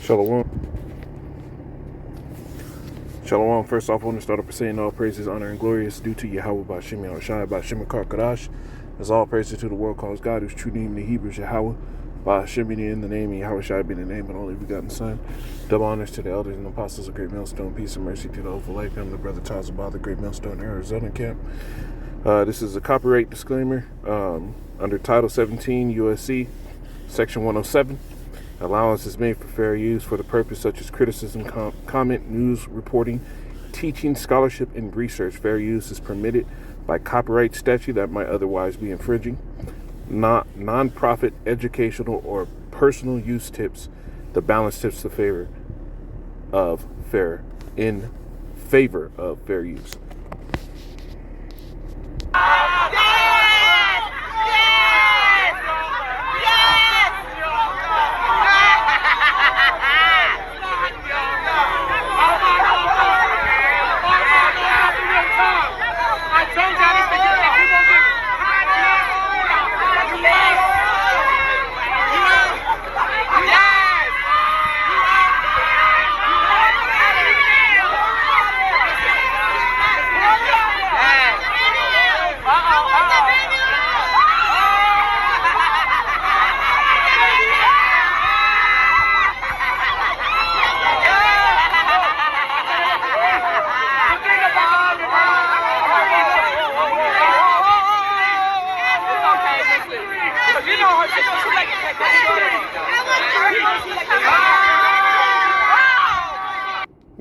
Shalom. Shalom. First off, I want to start off by saying all praises, honor, and glory is due to Yahweh Ba'Shem Yahushai Ba'Shem Kadash. As all praises to the world calls God, whose true name in the Hebrew is Yahweh Ba'Shem in the name, and Yahushai be the name of the only begotten Son. Double honors to the elders and apostles of Great Millstone. Peace and mercy to the Oval Life and the brother Charles Abba, the Great Millstone Arizona camp. This is a copyright disclaimer under Title 17 USC, Section 107. Allowance is made for fair use for the purpose such as criticism, comment, news, reporting, teaching, scholarship, and research. Fair use is permitted by copyright statute that might otherwise be infringing. Non-profit, educational, or personal use tips. The balance tips in favor of fair use.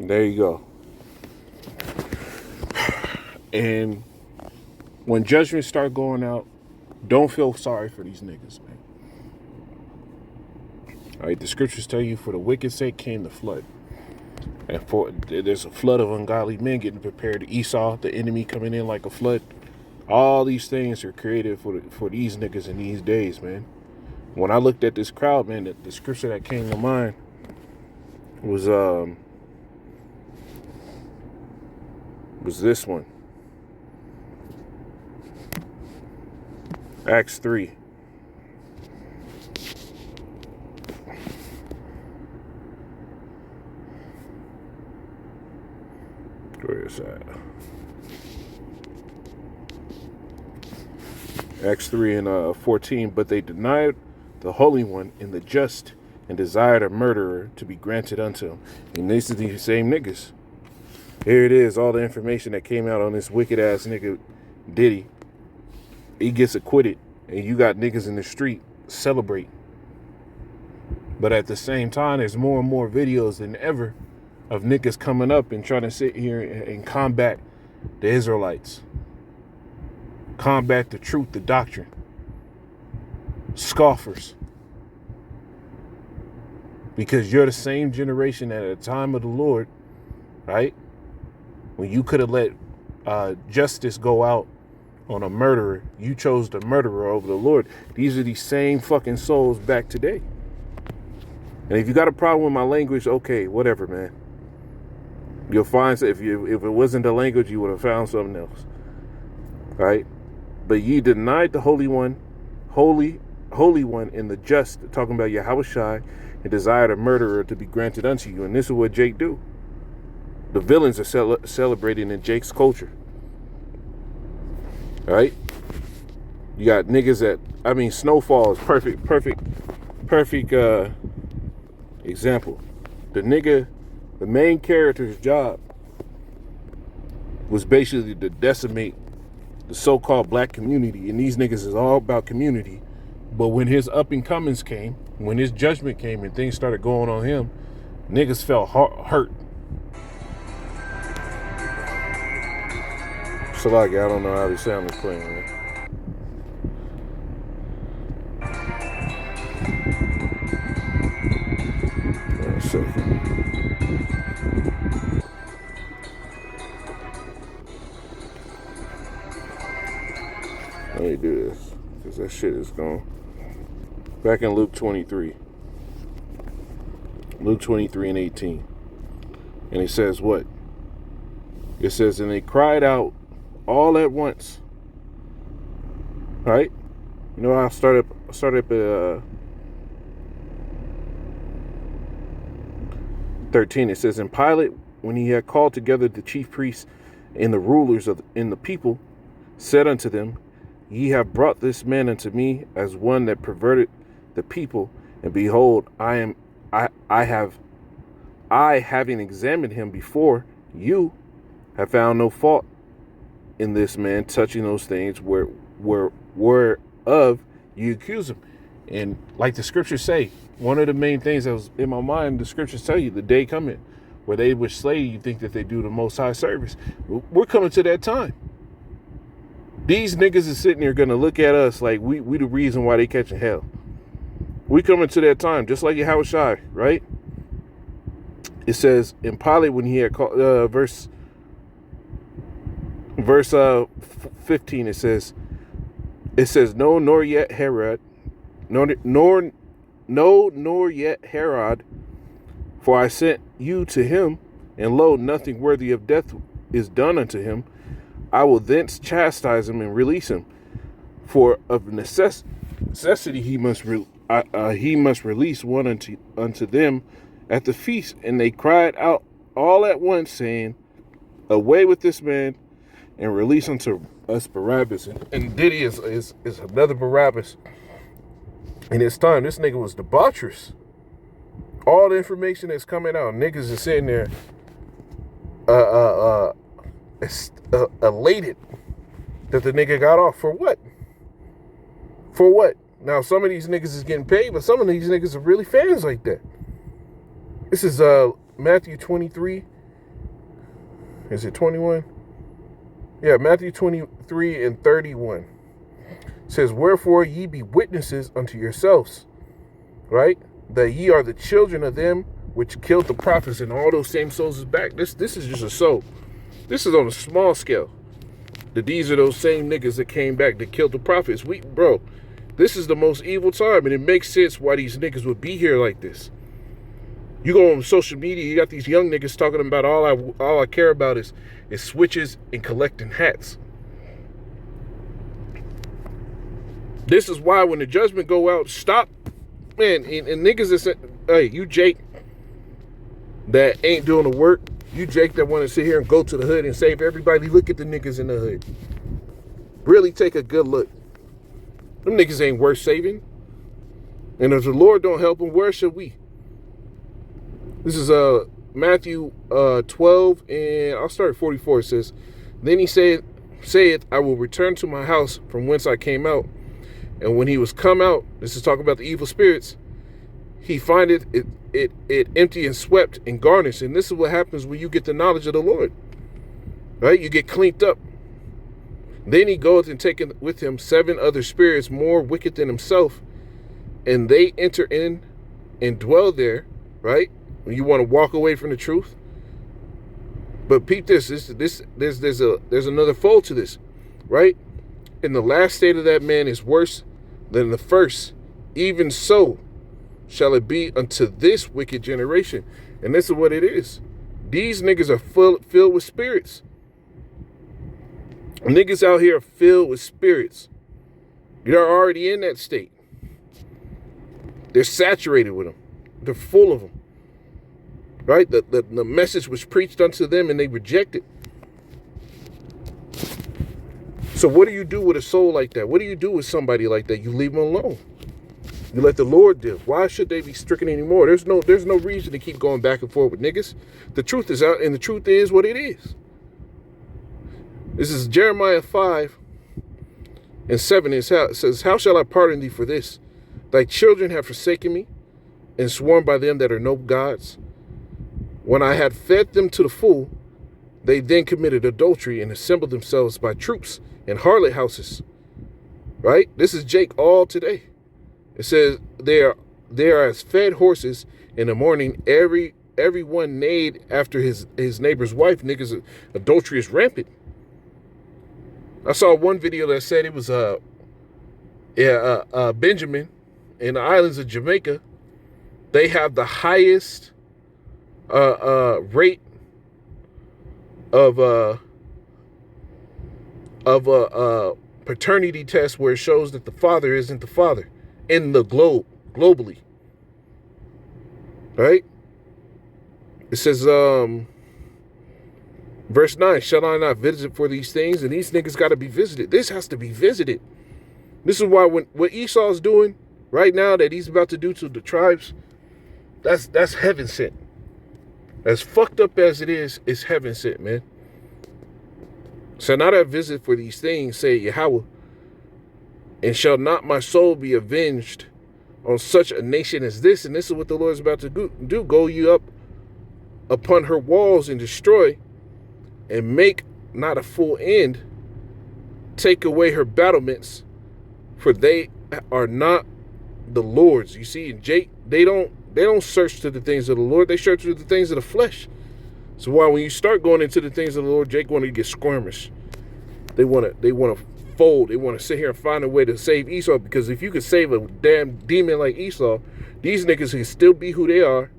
There you go. And when judgments start going out, don't feel sorry for these niggas, man. All right, the scriptures tell you, for the wicked's sake came the flood. And there's a flood of ungodly men getting prepared. Esau, the enemy, coming in like a flood. All these things are created for these niggas in these days, man. When I looked at this crowd, man, the scripture that came to mind was this one. Acts 3. Where is that? Acts 3 and 14. But they denied the Holy One and the just, and desired a murderer to be granted unto him. And these are these same niggas. Here it is, all the information that came out on this wicked ass nigga Diddy. He gets acquitted, and you got niggas in the street celebrate. But at the same time, there's more and more videos than ever of niggas coming up and trying to sit here and combat the Israelites. Combat the truth, the doctrine. Scoffers. Because you're the same generation at a time of the Lord, right? When you could have let justice go out on a murderer, you chose the murderer over the Lord. These are these same fucking souls back today. And if you got a problem with my language, okay, whatever, man. You'll find, if it wasn't the language, you would have found something else. Right? But ye denied the Holy One, Holy One and the just, talking about Yahushai, and desired a murderer to be granted unto you. And this is what Jake do. The villains are celebrating in Jake's culture. All right? You got niggas Snowfall is perfect example. The main character's job was basically to decimate the so-called black community. And these niggas is all about community. But when his up-and-comings came, when his judgment came and things started going on him, niggas felt hurt. Salaki, I don't know how the sound is playing, man. Wait a second. Let me do this, because that shit is gone. Back in Luke 23. Luke 23 and 18. And it says what? It says, and they cried out all at once. Right? You know, I started 13, it says, And Pilate, when he had called together the chief priests and the rulers in the people, said unto them, Ye have brought this man unto me as one that perverted the people, and behold, I having examined him before you, have found no fault in this man touching those things whereof you accuse him. And like the scriptures say, one of the main things that was in my mind, the scriptures tell you the day coming where they would slay you, think that they do the Most High service. We're coming to that time. These niggas is sitting here going to look at us like we the reason why they catching hell. We coming to that time, just like Yahushua, right? It says in Pilate when he had called, verse 15, it says, No, nor yet Herod, nor yet Herod, for I sent you to him, and lo, nothing worthy of death is done unto him. I will thence chastise him and release him, for of necessity he must release one unto them at the feast. And they cried out all at once, saying, Away with this man, and release unto us Barabbas. And Diddy is another Barabbas. In his time, this nigga was debaucherous. All the information that's coming out, niggas is sitting there elated that the nigga got off. For what? For what? Now, some of these niggas is getting paid, but some of these niggas are really fans like that. This is Matthew 23. Is it 21? Yeah, Matthew 23 and 31. It says, Wherefore ye be witnesses unto yourselves, right? That ye are the children of them which killed the prophets, and all those same souls is back. This is just a soul. This is on a small scale. These are those same niggas that came back that killed the prophets. Bro, this is the most evil time, and it makes sense why these niggas would be here like this. You go on social media, you got these young niggas talking about all I care about is switches and collecting hats. This is why when the judgment go out, stop, man, and niggas that say, hey, you Jake that ain't doing the work, you Jake that want to sit here and go to the hood and save everybody, look at the niggas in the hood. Really take a good look. Them niggas ain't worth saving. And if the Lord don't help them, where should we? This is Matthew 12, and I'll start at 44. It says, Then he saith, I will return to my house from whence I came out. And when he was come out, this is talking about the evil spirits, he findeth it empty and swept and garnished. And this is what happens when you get the knowledge of the Lord. Right? You get cleaned up. Then he goeth and taketh with him 7 other spirits more wicked than himself, and they enter in and dwell there, right? When you want to walk away from the truth. But peep this, there's another fold to this, right? And the last state of that man is worse than the first. Even so shall it be unto this wicked generation. And this is what it is. These niggas are filled with spirits. Niggas out here are filled with spirits. You're already in that state. They're saturated with them. They're full of them. Right? The message was preached unto them and they reject it. So what do you do with a soul like that? What do you do with somebody like that? You leave them alone. You let the Lord deal. Why should they be stricken anymore? There's no reason to keep going back and forth with niggas. The truth is out, and the truth is what it is. This is Jeremiah 5 and 7. It says, How shall I pardon thee for this? Thy children have forsaken me, and sworn by them that are no gods. When I had fed them to the full, they then committed adultery and assembled themselves by troops in harlot houses. Right? This is Jake all today. It says they are as fed horses in the morning. Everyone neighed after his neighbor's wife. Niggas, adultery is rampant. I saw one video that said it was Benjamin in the islands of Jamaica. They have the highest rate of paternity test where it shows that the father isn't the father in the globally. Right? It says, verse 9, shall I not visit for these things? And these niggas got to be visited. This has to be visited. This is why what Esau's doing right now that he's about to do to the tribes, that's heaven sent. As fucked up as it is, it's heaven sent, man. So now that I visit for these things, say Yahweh, and shall not my soul be avenged on such a nation as this? And this is what the Lord is about to do. Go you up upon her walls and destroy, and make not a full end, take away her battlements, for they are not the Lord's. You see, in Jake, they don't search to the things of the Lord, they search to the things of the flesh. So why when you start going into the things of the Lord, Jake want to get squirmish. They want to fold. They want to sit here and find a way to save Esau, because if you could save a damn demon like Esau, these niggas can still be who they are,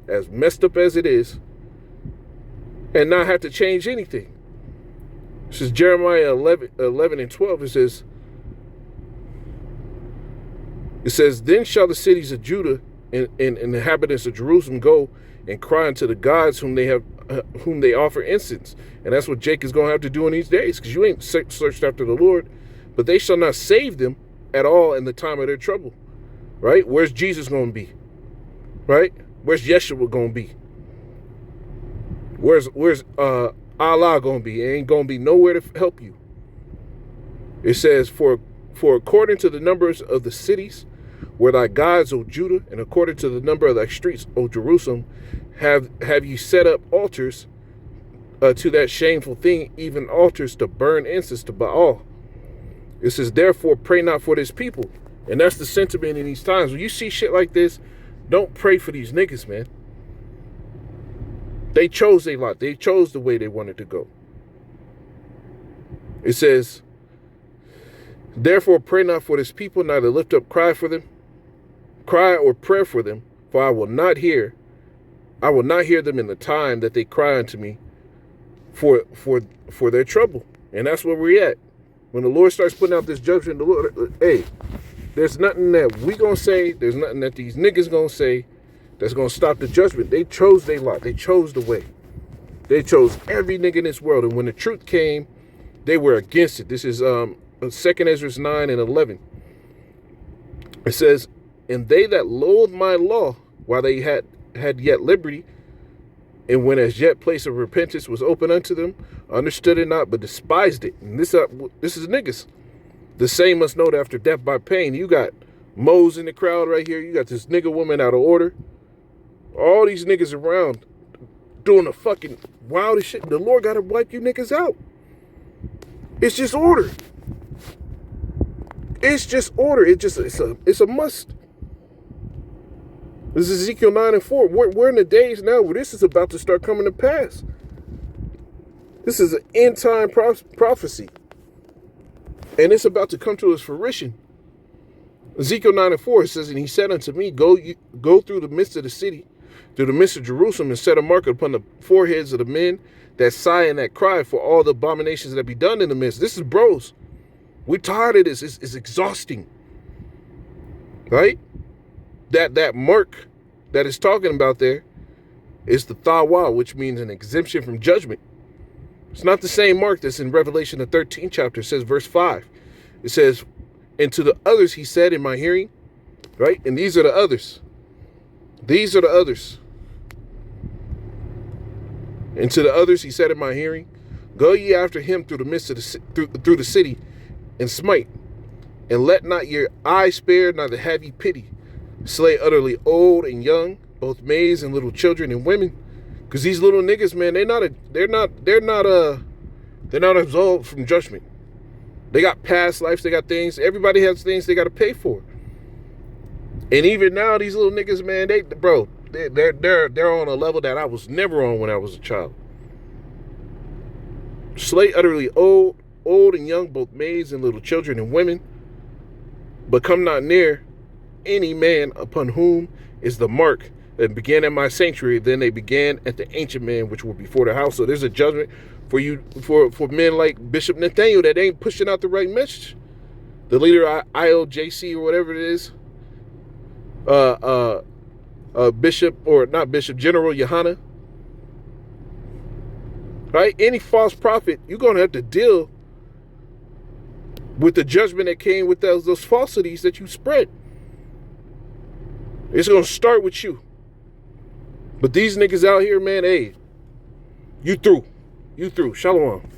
as messed up as it is, and not have to change anything. This is Jeremiah 11 and 12. It says, then shall the cities of Judah and the inhabitants of Jerusalem go and cry unto the gods whom they offer incense. And that's what Jake is going to have to do in these days, because you ain't searched after the Lord. But they shall not save them at all in the time of their trouble. Right? Where's Jesus going to be? Right? Where's Yeshua going to be? Where's Allah going to be? It ain't going to be nowhere to help you. It says, for according to the numbers of the cities where thy gods, O Judah, and according to the number of thy streets, O Jerusalem, have you set up altars to that shameful thing, even altars to burn incense to Baal. It says, therefore, pray not for this people. And that's the sentiment in these times. When you see shit like this, don't pray for these niggas, man. They chose a lot. They chose the way they wanted to go. It says, therefore, pray not for this people, neither lift up cry or prayer for them, for I will not hear them in the time that they cry unto me for their trouble. And that's where we're at. When the Lord starts putting out this judgment, the Lord, hey, there's nothing that we gonna say, there's nothing that these niggas gonna say that's gonna stop the judgment. They chose their lot. They chose the way. They chose every nigga in this world. And when the truth came, they were against it. This is 2 Ezra 9 and 11. It says, and they that loathed my law while they had yet liberty, and when as yet place of repentance was open unto them, understood it not, but despised it. And this is niggas. The same must know that after death by pain. You got Mose in the crowd right here. You got this nigga woman out of order. All these niggas around doing the fucking wildest shit. The Lord got to wipe you niggas out. It's just order. It's just order. It's a must. This is Ezekiel 9 and 4. We're in the days now where this is about to start coming to pass. This is an end time prophecy. And it's about to come to its fruition. Ezekiel 9 and 4, it says, and he said unto me, go through the midst of the city, through the midst of Jerusalem, and set a mark upon the foreheads of the men that sigh and that cry for all the abominations that be done in the midst. This is bros. We're tired of this. It's exhausting. Right? That mark that is talking about there is the Thawa, which means an exemption from judgment. It's not the same mark that's in Revelation, the 13th chapter. It says, verse 5. It says, and to the others he said in my hearing, right? And these are the others. These are the others. And to the others he said in my hearing, go ye after him through the midst of through the city, and smite, and let not your eye spare, neither have ye pity. Slay utterly old and young, both maids and little children and women. Because these little niggas, man, they're not absolved from judgment. They got past lives, they got things. Everybody has things they got to pay for. And even now, these little niggas, man, they're on a level that I was never on when I was a child. Slay utterly old and young, both maids and little children and women. But come not near any man upon whom is the mark that began at my sanctuary. Then they began at the ancient man, which were before the house. So there's a judgment for you, for men like Bishop Nathaniel that ain't pushing out the right message. The leader ILJC or whatever it is. Bishop, or not Bishop, General Yohana, Right? Any false prophet, you're going to have to deal with the judgment that came with those falsities that you spread. It's going to start with you. But these niggas out here, man, hey, you through. You through. Shalom.